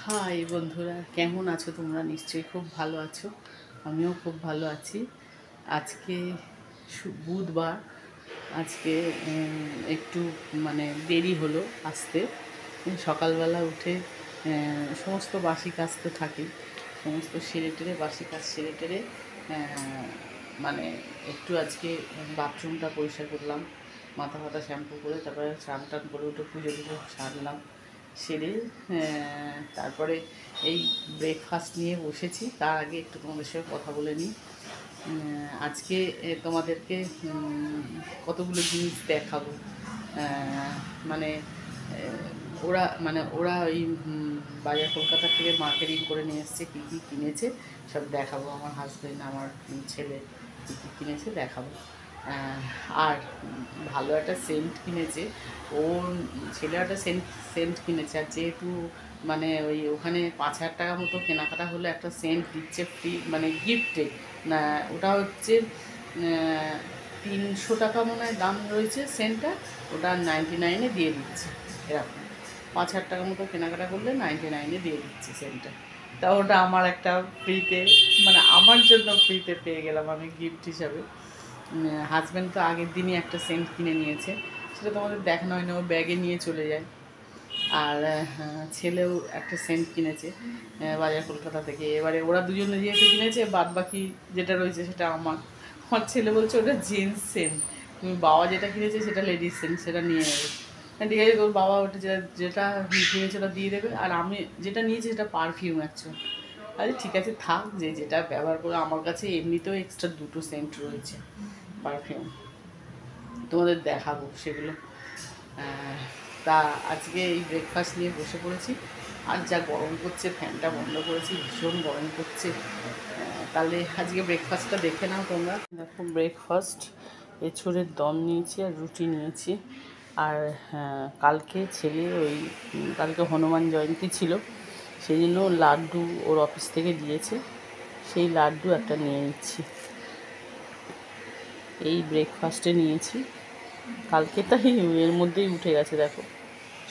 High বন্ধুরা, কেমন আছো তোমরা? নিশ্চয়ই খুব ভালো আছো। আমিও খুব ভালো আছি। আজকে বুধবার। আজকে একটু দেরি হলো আসতে। সকালবেলা উঠে সমস্ত বাসি কাজ তো থাকেই, সমস্ত সেরে টেরে বাসি কাজ সেরে টেরে মানে একটু আজকে বাথরুমটা পরিষ্কার করলাম, মাথা ফাতা শ্যাম্পু করে, তারপরে স্নান টান করে উঠে পুজো টুজো সারলাম, সেরে তারপরে এই ব্রেকফাস্ট নিয়ে বসেছি। তার আগে একটু তোমাদের সঙ্গে কথা বলে নিই। আজকে তোমাদেরকে কতগুলো জিনিস দেখাবো। মানে ওরা ওই বাজার কলকাতা থেকে মার্কেটিং করে নিয়ে এসছে, কী কী কিনেছে সব দেখাবো। আমার হাজব্যান্ড, আমার ছেলে কী কী কিনেছে দেখাবো। আর ভালো একটা সেন্ট কিনেছে, ওর ছেলে একটা সেন্ট কিনেছে। আর যেহেতু ওই ওখানে 5,000 টাকা মতো কেনাকাটা হলে একটা সেন্ট দিচ্ছে ফ্রি, গিফটে। না, ওটা হচ্ছে 300 টাকা মনে হয় দাম রয়েছে সেন্টটা, ওটা 99-এ দিয়ে দিচ্ছে। এরকম 5,000 টাকা মতো কেনাকাটা করলে 99-এ দিয়ে দিচ্ছে সেন্টটা। তা ওটা আমার একটা ফ্রিতে, আমার জন্য ফ্রিতে পেয়ে গেলাম আমি গিফট হিসাবে। হাজব্যান্ড তো আগের দিনই একটা সেন্ট কিনে নিয়েছে, সেটা তোমাদের দেখানো হয় না, ও ব্যাগে নিয়ে চলে যায়। আর ছেলেও একটা সেন্ট কিনেছে বাজার কলকাতা থেকে। এবারে ওরা দুজনে যেহেতু কিনেছে, বাদ বাকি যেটা রয়েছে সেটা আমার ছেলে বলছে ওটা জেন্টস সেন্ট, তুমি বাবা যেটা কিনেছে সেটা লেডিস সেন্ট, সেটা নিয়ে নেবে। ঠিক আছে, তোর বাবা ওটা যেটা কিনেছে ওটা দিয়ে দেবে, আর আমি যেটা নিয়েছি সেটা পারফিউম অ্যাকচুয়াল। আরে ঠিক আছে, থাক, যেটা ব্যবহার করে। আমার কাছে এমনিতেও এক্সট্রা 2টো সেন্ট রয়েছে পারফিউম, তোমাদের দেখাবো সেগুলো। তা আজকে এই ব্রেকফাস্ট নিয়ে বসে পড়েছি। আর যা গরম করছে, ফ্যানটা বন্ধ করেছি, ভীষণ গরম করছে। তাহলে আজকে ব্রেকফাস্টটা দেখে নাও তোমরা। দেখো, ব্রেকফাস্ট এঁচোড়ের দম নিয়েছি আর রুটি নিয়েছি। আর কালকে কালকে হনুমান জয়ন্তী ছিল, সেই জন্য লাড্ডু ওর অফিস থেকে দিয়েছে, সেই লাড্ডু একটা নিয়ে নিচ্ছি। এই ব্রেকফাস্টে নিয়েছি। কালকে তাই এর মধ্যেই উঠে গেছে, দেখো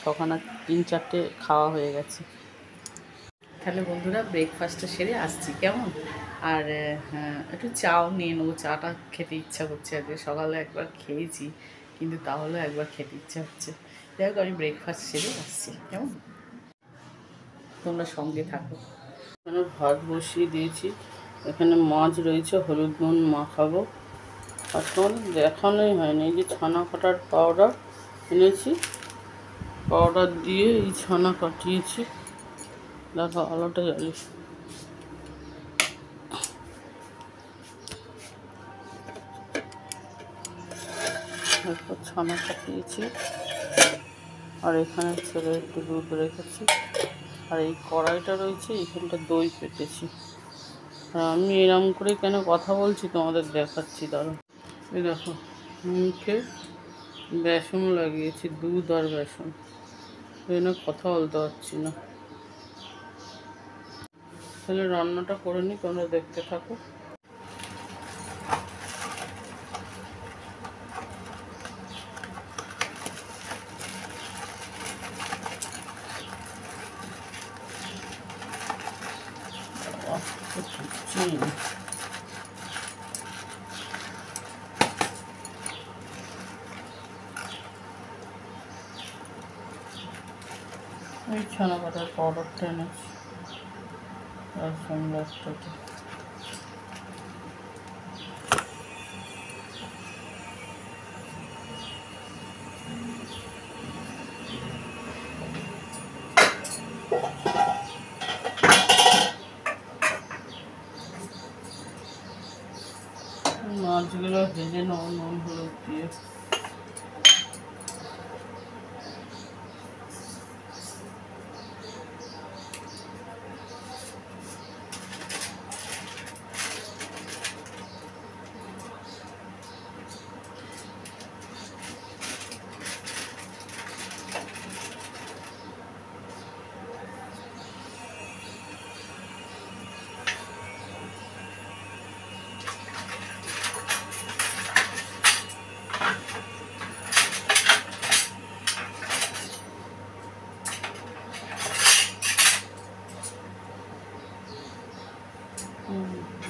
ছখানা 3-4টে খাওয়া হয়ে গেছে। তাহলে বন্ধুরা, ব্রেকফাস্টটা সেরে আসছি কেমন। আর একটু চাও নিয়ে নেবো, চাটা খেতে ইচ্ছা করছে। আজকে সকালে একবার খেয়েছি, কিন্তু তাহলে একবার খেতে ইচ্ছা হচ্ছে। যাই হোক, আমি ব্রেকফাস্ট সেরে আসছি কেমন, তোমরা সঙ্গে থাকো। এখানে ভাত বসিয়ে দিয়েছি, এখানে মাছ রয়েছে, হলুদ নুন মাখাবো। আর তোমাদের দেখানোই হয়নি, এই যে ছানা কাটার পাউডার এনেছি, পাউডার দিয়ে এই ছানা কাটিয়েছি। দেখো আলোটা জ্বালিস। এরপর ছানা কাটিয়েছি, আর এখানে ছেলে একটু দুধ রেখেছি, আর এই কড়াইটা রয়েছে, এইখানটা দই পেতেছি। আর আমি এরম করে কেন কথা বলছি তোমাদের দেখাচ্ছি, দাঁড়ো। এই দেখো, মুখে বেসন লাগিয়েছি, দুধ আর বেসন, এই জন্য কথা বলতে পারছি না। তাহলে রান্নাটা করে নিই, তোমরা দেখতে থাকো। এই ছানা কাটার পাউডারটা এনেছি, আর সঙ্গে একটাতে মাছগুলো ভেজে নেবো নুন হলুদ দিয়ে।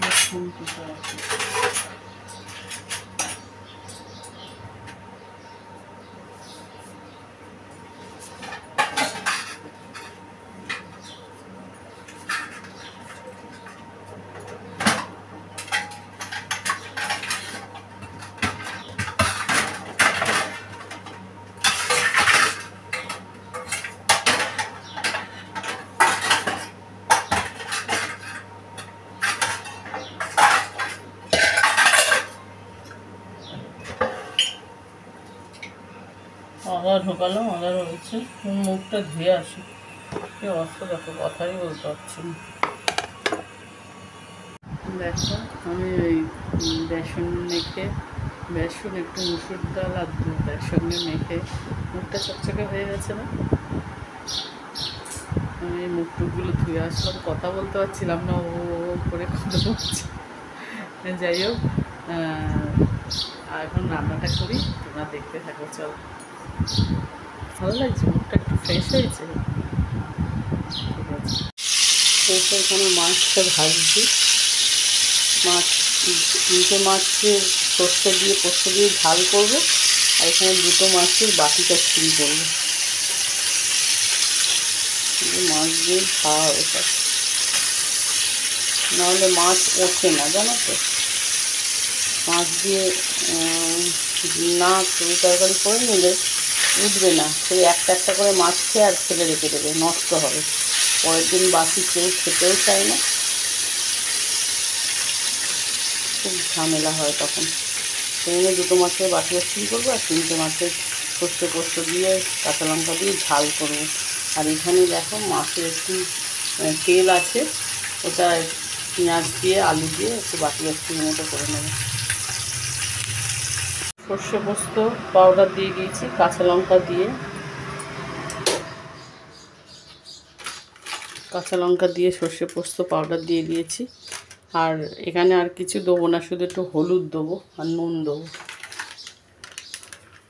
রসুন কুচো আছে। আদা ঢোকালাম, আদা রয়েছে, মুখটা ধুয়ে আসি। কি অবস্থা দেখো, কথাই বলতে পারছি না। দেখো আমি ওই বেসন মেখে, বেসন একটু মুসুর ডাল আর দুধের সঙ্গে মেখে মুখটা চকচকে হয়ে গেছে না। আমি মুখ টুকগুলো ধুয়ে আসলাম, কথা বলতে পারছিলাম না, ও করে কথা বলছি। যাই হোক, এখন রান্নাটা করি, তোমরা দেখতে থাকো। চল, ভালো লাগছে, মুখটা একটু ফ্রেশ হয়েছে। ঠিক আছে, এখানে মাছটা ভাজছি। মাছ, তিনটে মাছের সর্ষে দিয়ে পোস্ত দিয়ে ঝাল করবো, আর এখানে দুটো মাছের বাটিটা চুরি করবো। মাছ দিয়ে খাওয়া হবে সব, নাহলে মাছ ওঠে না, জানো তো। মাছ দিয়ে না চুরি তরকারি করে নিলে উঠবে না, সেই একটা একটা করে মাছ খেয়ে আর ফেলে রেখে দেবে, নষ্ট হবে। পরের দিন বাসি কেউ খেতেও চায় না, খুব ঝামেলা হয় তখন। সেই জন্য দুটো মাছের বাটি চুরি করবো, আর তিনটে মাছের সর্ষে পোস্ত দিয়ে কাঁচা লঙ্কা দিয়ে ঝাল করবো। আর এখানে দেখো মাছের একটু তেল আছে, ওটা পেঁয়াজ দিয়ে আলু দিয়ে একটু বাটি মতো করে নেবো। সর্ষে পোস্ত পাউডার দিয়ে দিয়েছি, কাঁচা লঙ্কা দিয়ে, সর্ষে পোস্ত পাউডার দিয়ে দিয়েছি। আর এখানে আর কিছু দেবো না, শুধু একটু হলুদ দেবো আর নুন দেবো।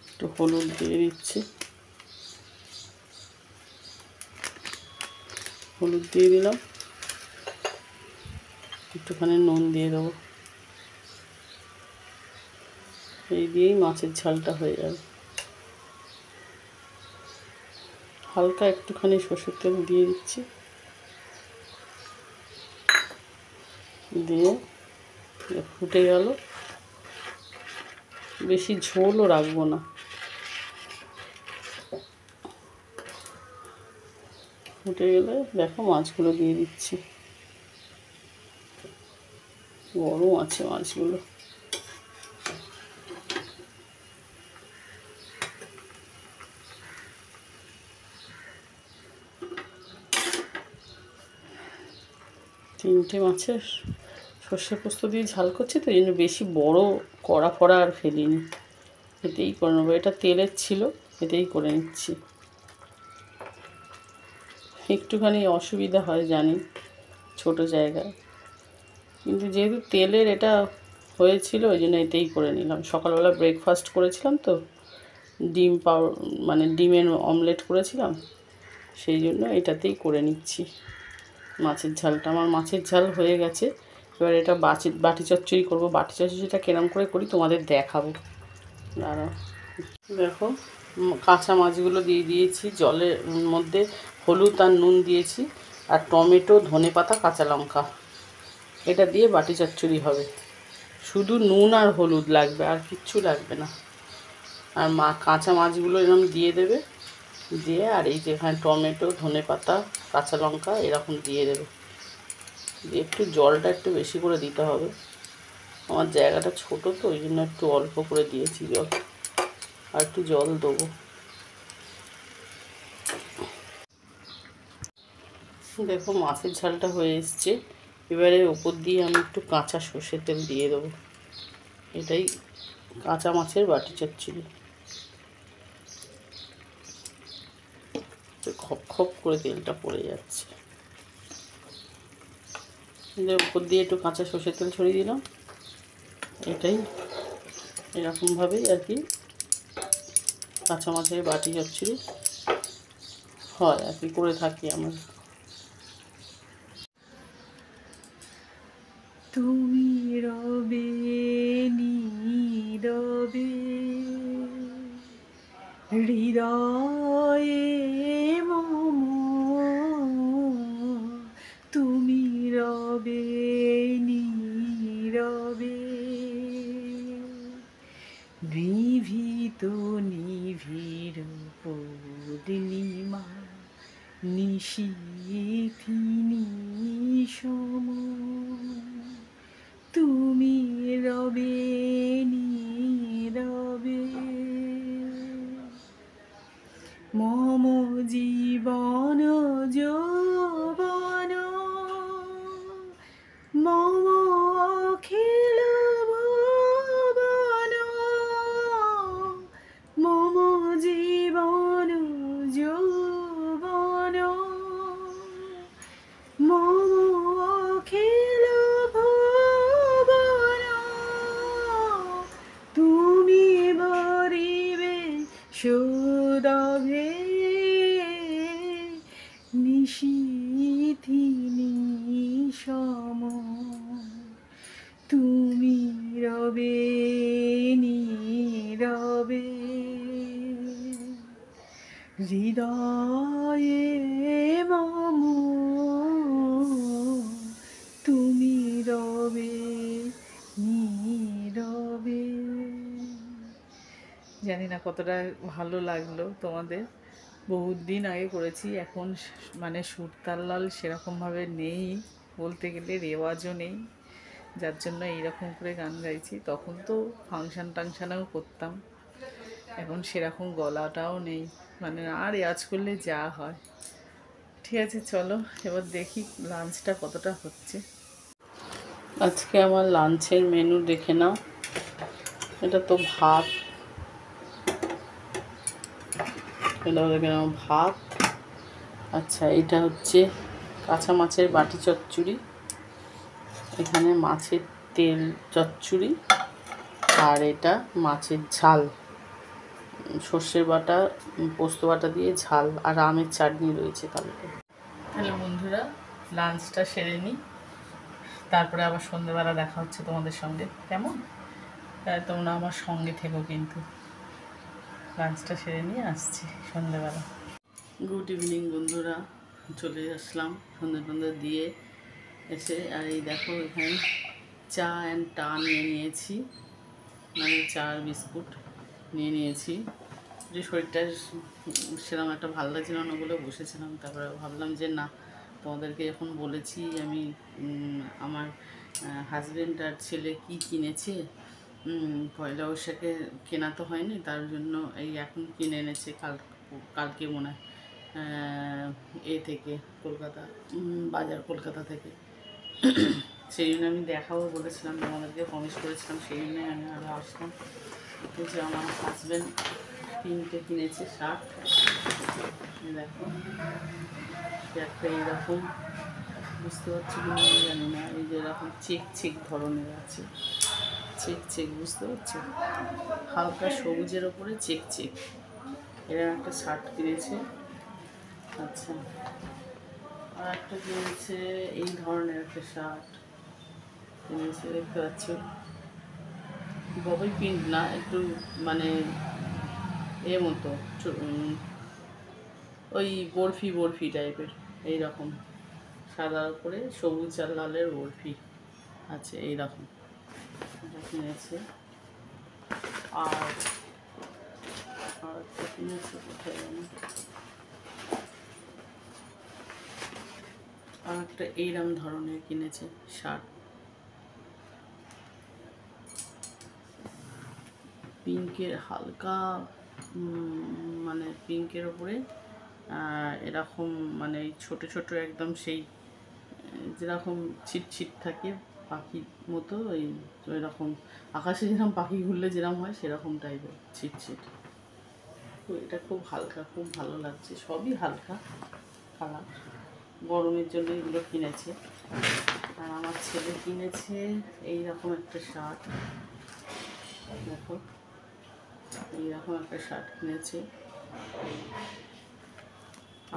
একটু হলুদ দিয়ে দিচ্ছি, হলুদ দিয়ে দিলাম, একটুখানি নুন দিয়ে দেবো। এই দিয়েই মাছের ঝালটা হয়ে যাবে। হালকা একটুখানি সরষের তেল দিয়ে দিচ্ছি, দিয়ে ফুটে গেল। বেশি ঝোলও রাখবো না, ফুটে গেলে দেখো মাছগুলো দিয়ে দিচ্ছি। বড় আছে মাছগুলো। তিনটে মাছের সর্ষে পোস্ত দিয়ে ঝাল করছি তো, এই জন্য বেশি বড় কড়া ফড়া আর ফেলিনি, এতেই করে নেবো। এটা তেলের ছিল, এতেই করে নিচ্ছি। একটুখানি অসুবিধা হয় জানি, ছোট জায়গায়, কিন্তু যেহেতু তেলের এটা হয়েছিল ওই জন্য এতেই করে নিলাম। সকালবেলা ব্রেকফাস্ট করেছিলাম তো, ডিম মানে ডিমের অমলেট করেছিলাম, সেই জন্য এটাতেই করে নিচ্ছি মাছের ঝালটা। আমার মাছের ঝাল হয়ে গেছে, এবার এটা বাটি চচ্চড়ি করবো। বাটি চচ্চড়িটা কেরম করে করি তোমাদের দেখাবো, দাঁড়াও। দেখো কাঁচা মাছগুলো দিয়ে দিয়েছি জলের মধ্যে, হলুদ আর নুন দিয়েছি, আর টমেটো, ধনেপাতা, কাঁচা লঙ্কা, এটা দিয়ে বাটি চচ্চড়ি হবে। শুধু নুন আর হলুদ লাগবে, আর কিচ্ছু লাগবে না। আর কাঁচা মাছগুলো এরকম দিয়ে দেবে, দিয়ে আর এই যেখানে টমেটো, ধনেপাতা, কাঁচা লঙ্কা এরকম দিয়ে দেবে, দিয়ে একটু জলটা একটু বেশি করে দিতে হবে। আমার জায়গাটা ছোট তো ওই জন্য একটু অল্প করে দিয়েছি জল, আর একটু জল দেবো। দেখো মাছের ঝালটা হয়ে এসছে, এবারে ওপর দিয়ে আমি একটু কাঁচা সর্ষের তেল দিয়ে দেবো। এটাই কাঁচা মাছের বাটি চচ্চড়ি। খপ খপ করে তেলটা পড়ে যাচ্ছে, উপর দিয়ে একটু কাঁচা সর্ষের তেল ছড়িয়ে দিলাম। এটাই এরকমভাবেই আর কি কাঁচা মাছের বাটি চচ্চড়ি হয় আর কি, করে থাকি আমরা। তুমি রবে নীরবে হৃদয়ে মম, তুমি রবে নীরবে নিভৃত নিভিড় পূর্ণিমা নিশীথিনী সম, তুমি রবে নীরবে মম জীবন যৌবন মম অখিল ভুবন, মম জীবন যৌবন মম অখিল ভুবন, তুমি ভরিবে সুরভে নিশীথিনী সম, তুমি রবে নীরবে হৃদয়ে মম, তুমি রবে নীরবে। জানি না কতটা ভালো লাগলো তোমাদের। বহুত দিন আগে করেছি, এখন মানে সুর তাল্লাল সেরকমভাবে নেই, বলতে গেলে রেওয়াজও নেই, যার জন্য এইরকম করে গান গাইছি। তখন তো ফাংশান টাংশানেও করতাম, এখন সেরকম গলাটাও নেই, মানে আর রেওয়াজ করলে যা হয়। ঠিক আছে, চলো এবার দেখি লাঞ্চটা কতটা হচ্ছে। আজকে আমার লাঞ্চের মেনু দেখে নাও। এটা তো ভাত, এটা দেখে নাও ভাত। আচ্ছা, এটা হচ্ছে কাঁচা মাছের বাটি চচ্চড়ি, এখানে মাছের তেল চচ্চড়ি, আর এটা মাছের ঝাল, সর্ষের বাটা পোস্ত বাটা দিয়ে ঝাল, আর আমের চাটনি রয়েছে কালকে। হ্যালো বন্ধুরা, লাঞ্চটা সেরে নিই, তারপরে আবার সন্ধ্যেবেলা দেখা হচ্ছে তোমাদের সঙ্গে। কেমন? তাই তোমরা আমার সঙ্গে থেকো কিন্তু। লাঞ্চটা সেরে নিয়ে আসছি সন্ধ্যেবেলা। গুড ইভিনিং বন্ধুরা, চলে আসলাম সন্ধ্যে দিয়ে এসে। আর এই দেখো এখানে চা অ্যান্ড টা নিয়ে নিয়েছি, মানে চা আর বিস্কুট নিয়ে নিয়েছি। যে শরীরটা সেরকম একটা ভালো লাগছিল না বলে বসেছিলাম, তারপরে ভাবলাম যে না, তোমাদেরকে যখন বলেছি আমি আমার হাজব্যান্ড আর ছেলে কি কিনেছে, পয়লা বৈশাখে কেনা তো হয়নি, তার জন্য এই এখন কিনে এনেছে, কালকে মনে হয় এ থেকে কলকাতা, বাজার কলকাতা থেকে। সেই জন্য আমি দেখাবো বলেছিলাম, তোমাদেরকে প্রমিস করেছিলাম, সেই জন্যই আমি আরও আসলাম। যে আমার হাজব্যান্ড 3টে কিনেছে শার্ট। দেখো একটা এইরকম, বুঝতে পারছি কি না জানি না, এই যে এরকম চেক চেক ধরনের আছে, চেক চেক, বুঝতে পারছো, হালকা সবুজের ওপরে চেক চেক, এরকম একটা শার্ট কিনেছে। আচ্ছা, আর একটা কিনেছে এই ধরনের একটা শার্ট কিনেছে, দেখতে পাচ্ছ, ববল প্রিন্ট না, একটু মানে এর মতো ওই বরফি বরফি টাইপের, এইরকম সাদার উপরে সবুজ আর লালের বরফি আছে, এইরকম এটা কিনেছে। আর একটা কিনেছে কোথায় জানি, আর একটা এইরকম ধরনের কিনেছে শার্ট, পিঙ্কের হালকা, মানে পিঙ্কের ওপরে এরকম, মানে ছোট ছোট একদম সেই যেরকম ছিট ছিট থাকে পাখির মতো, ওই রকম আকাশে যেরকম পাখি ঘুরলে যেরকম হয় সেরকম টাইপের ছিট ছিট। তো এটা খুব হালকা, খুব ভালো লাগছে, সবই হালকা কালার, গরমের জন্য এগুলো কিনেছে। আর আমার ছেলে কিনেছে এইরকম একটা শার্ট, দেখো এইরকম একটা শার্ট কিনেছে।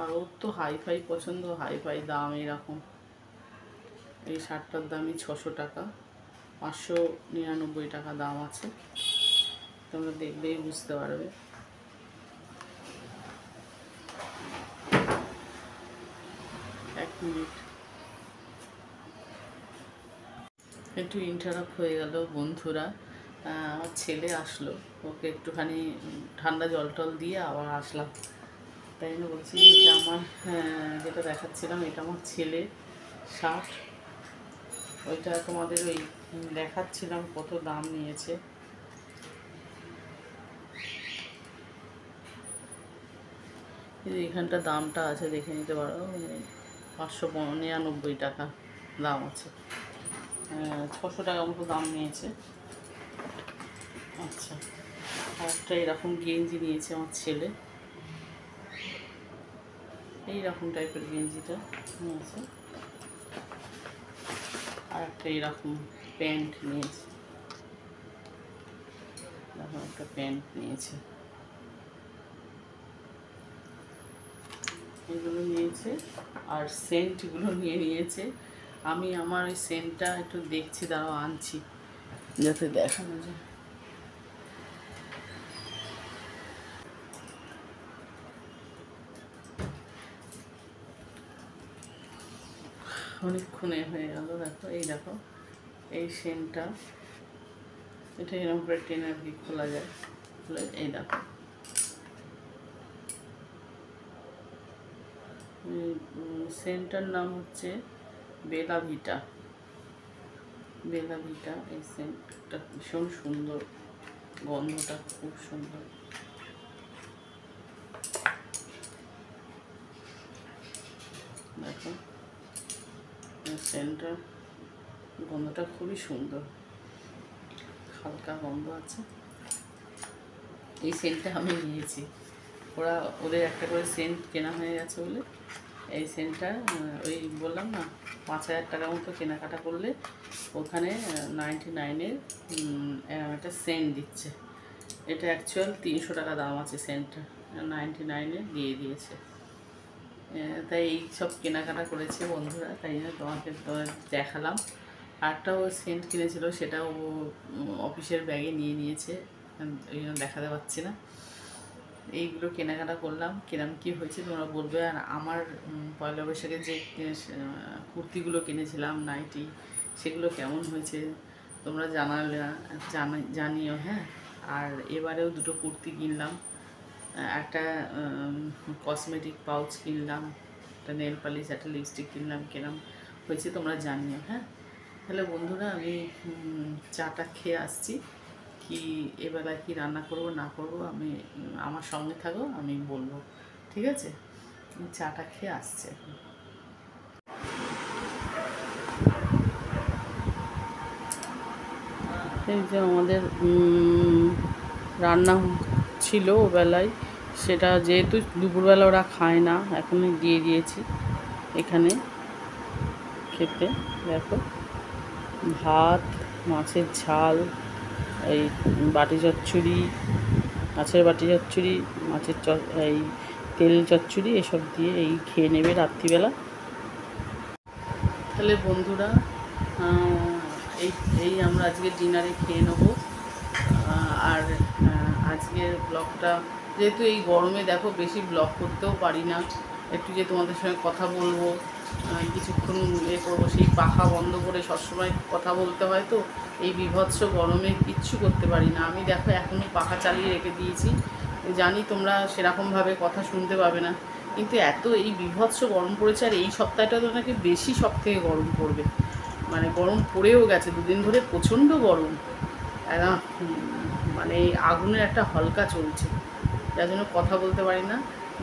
আর ওর তো হাই ফাই পছন্দ, হাই ফাই দাম, এরকম এই শার্টটার দামই 600 টাকা, 599 টাকা দাম আছে, তোমরা দেখলেই বুঝতে পারবে। এক মিনিট, একটু ইন্টারাপ্ট হয়ে গেল বন্ধুরা। আমার ছেলে আসলো, ওকে একটুখানি ঠান্ডা জল টল দিয়ে আবার আসলাম। তাই জন্য বলছি এটা আমার যেটা দেখাচ্ছিলাম এটা আমার ছেলে শার্ট। ওইটা তোমাদের ওই দেখাচ্ছিলাম কত দাম নিয়েছে। এখানটা দামটা আছে, দেখে নিতে পারো, 599 টাকা দাম আছে, 600 টাকা মতো দাম নিয়েছে। আচ্ছা, একটা এরকম গেঞ্জি নিয়েছে আমার ছেলে, এইরকম টাইপের গেঞ্জিটা নিয়েছে। আর একটা এরকম প্যান্ট নিয়েছে, এরকম একটা প্যান্ট নিয়েছে, এগুলো নিয়েছে। আর সেন্টগুলো নিয়েছে। আমি আমার ওই সেন্টটা একটু দেখছি, দাঁড়াও আনছি যাতে দেখানো যায়। অনেকক্ষণে হয়ে গেল। দেখো, এই দেখো এই সেন্টটা, এটা এরকম করে টেনে আর কি খোলা যায়, এই দেখো সেন্টটার নাম হচ্ছে বেলা ভিটা। বেলা ভিটা, এই সেন্টটা ভীষণ সুন্দর, গন্ধটা খুব সুন্দর। দেখো সেন্টটার গন্ধটা খুবই সুন্দর, হালকা গন্ধ আছে। এই সেন্টটা আমি নিয়েছি, ওদের একটা করে সেন্ট কেনা হয়ে গেছে বলে এই সেন্টটা, ওই বললাম না 5,000 টাকা মতো কেনাকাটা করলে ওখানে 99-এর একটা সেন্ট দিচ্ছে। এটা অ্যাকচুয়াল 300 টাকা দাম আছে সেন্টটা, 99-এ দিয়ে দিয়েছে। তাই এই সব কেনাকাটা করেছে বন্ধুরা, তাই জন্য তোমাকে দেখালাম। আরটা ও সেন্ট কিনেছিল, সেটা ও অফিসের ব্যাগে নিয়ে নিয়েছে, ওই জন্য দেখাতে পারছি না। এইগুলো কেনাকাটা করলাম, কিরম কী হয়েছে তোমরা বলবে। আর আমার পয়লা বৈশাখে যে কুর্তিগুলো কিনেছিলাম নাইটি, সেগুলো কেমন হয়েছে তোমরা জানিও। হ্যাঁ, আর এবারেও দুটো কুর্তি কিনলাম, একটা কসমেটিক পাউচ কিনলাম, একটা নেল পালিশ, একটা লিপস্টিক কিনলাম, কিরম হয়েছে তোমরা জানিও। হ্যাঁ, তাহলে বন্ধুরা আমি চাটা খেয়ে আসছি। কি এবেলায় কি রান্না করব না করব আমি, আমার সঙ্গে থাকো, আমি বলবো, ঠিক আছে? আমি চাটা খেয়ে আসছি। এই যে আমাদের রান্না ছিল ওবেলায়, সেটা যেহেতু দুপুরবেলা ওরা খায় না, এখনই দিয়ে দিয়েছি এখানে খেতে। দেখো, ভাত, মাছের ঝাল, এই বাটি চচ্চড়ি, মাছের বাটি চচ্চড়ি, মাছের এই তেল চচ্চড়ি, এসব দিয়ে এই খেয়ে নেবে রাত্রিবেলা। তাহলে বন্ধুরা এই আমরা আজকে ডিনারে খেয়ে নেবো। আর আজকের ব্লগটা, যেহেতু এই গরমে দেখো বেশি ব্লগ করতেও পারি না, একটু যে তোমাদের সঙ্গে কথা বলবো, কিছুক্ষণ করবো, সেই পাখা বন্ধ করে সবসময় কথা বলতে হয়, তো এই বীভৎস গরমে কিচ্ছু করতে পারি না। আমি দেখো এখনই পাখা চালিয়ে রেখে দিয়েছি, জানি তোমরা সেরকমভাবে কথা শুনতে পাবে না, কিন্তু এত এই বীভৎস গরম পড়েছে। আর এই সপ্তাহটা তো নাকি বেশি সব থেকে গরম পড়বে, মানে গরম পড়েও গেছে, দুদিন ধরে প্রচণ্ড গরম, মানে আগুনের একটা হলকা চলছে, যার জন্য কথা বলতে পারি না।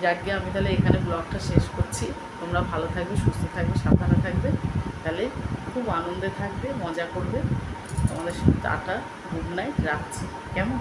যাকে আমি তাহলে এখানে ব্লগটা শেষ করছি। তোমরা ভালো থাকবে, সুস্থ থাকবে, সাবধানে থাকবে, তাহলে খুব আনন্দে থাকবে, মজা করবে। তোমাদের সাথে টাটা, গুড নাইট, রাখছি, কেমন?